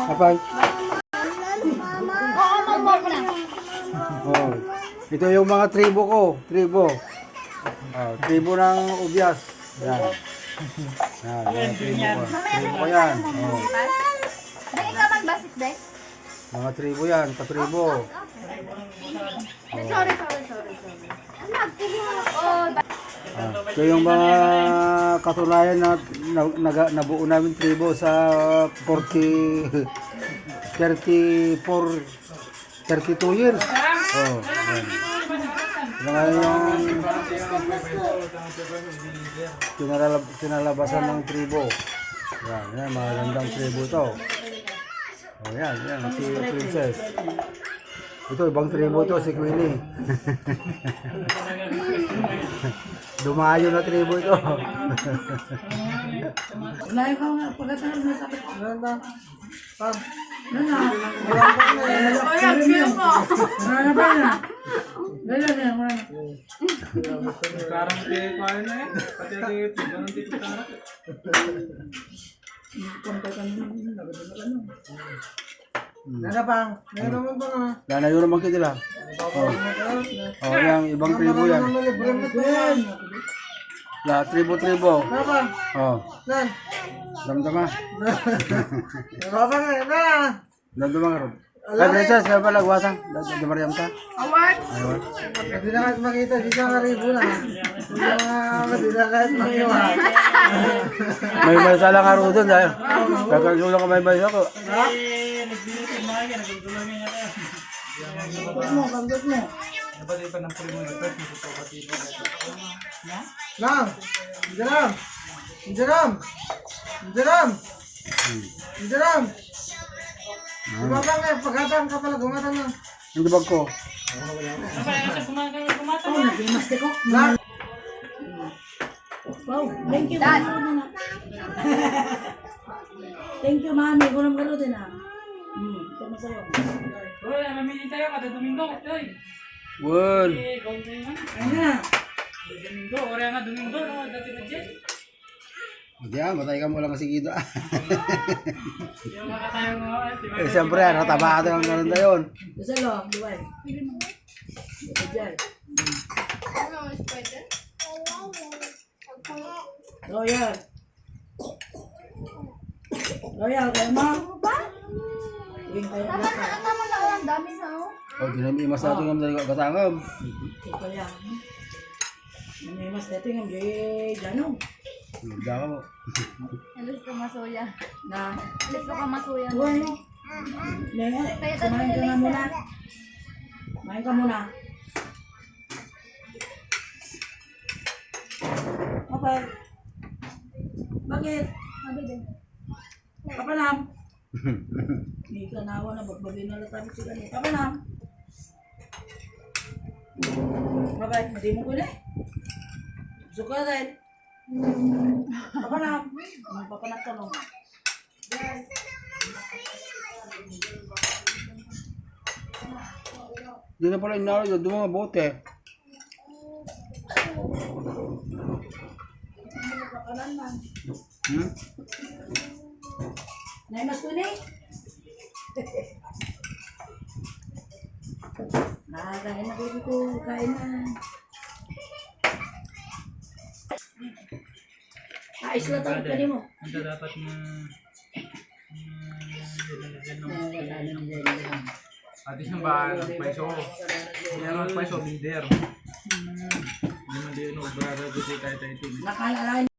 Kapag? Oh, ito yung mga tribo ko. Tribo. Oh, tribo ng Ubias. Yan. Yan, yan tribo ko. Tribo ko yan. Oh. Dahil ikaw magbasit, Dek? Mga tribo yan, katribo. Oh. Sorry. Oh, Ito yung mga katunayan na nabuo namin tribo sa 32 years. Oh, yan. Yan yung kinalabasan ng tribo. Yan, magandang tribo to. Oh, yan, si Princess. Ito, ibang tribo to, si Queenie. Dumayo na tribo ito. Layo ka nga, pagkatapos may sakit. Nana. Sekarang kayak kemarin ya, katanya kayak pegangan di utara. Nanapang, meron mo ba? Lanayo naman kita lang. Oh, yung ibang tribo yan. La, tribo. Nanapang, Oh, nan. damdama. Nanapang na. Damdama ka ron. Ay, Princess, kaya pala guwasang. Damariam ka. award. Ayun. Hindi na kahit makita, di ka karibo na. Hindi na kahit makiwan. May maysa lang ka ron doon. Kakagulong ka may maysa ko. Banggot mo. Dapat iba ng primo na ito, magkakatibo. Lang. Jaram. Gumatang na, pagkatang ka pala, gumatang na. Yung dibag ko. Lang. Wow, thank you. Dad. Thank you, mami. Gulam ka din ah. Ito masaya. Uy, namimili tayo kada Domingo. Uy, Well. Ayun na. Domingo, ora nga Domingo, no, dati na Jet. Hindi matay ka mo lang kasi gito. Yung makatayo mo, Eh, siyempre, nataba ka ng ganun na yun. Gusto lo, duway. Ito dyan. Royal. Royal, kayo mo? Uwing kayo na ka. Tama na ang dami na, oh. O, dinamimas natin yung mga katangam. Ito yan. May mas dito yung Janong. Hindi ka mo. Alis ko masuya. Na. Alis ko masuya. Duway. Lenga, kumain ka nga muna. Kumain ka muna. Okay. Bakit? Sabi din. Kapanam. Hindi ka nawa na bagbagay na latapit sila niya. Kapanam. Bakit? Hindi mo ko na eh. Suka rin. Kapanam. Papanak ka no. Hindi na pala inaro yun. Doon mga bote. Hmm? Nay mas tunay. Kain na baby ko. Kain na. Ayos na tayo ka mo. Ito dapat na... Atis ng bahay ng pweso. Meron pweso, leader. Hindi man din, brother, kasi kahit ito. Nakaalala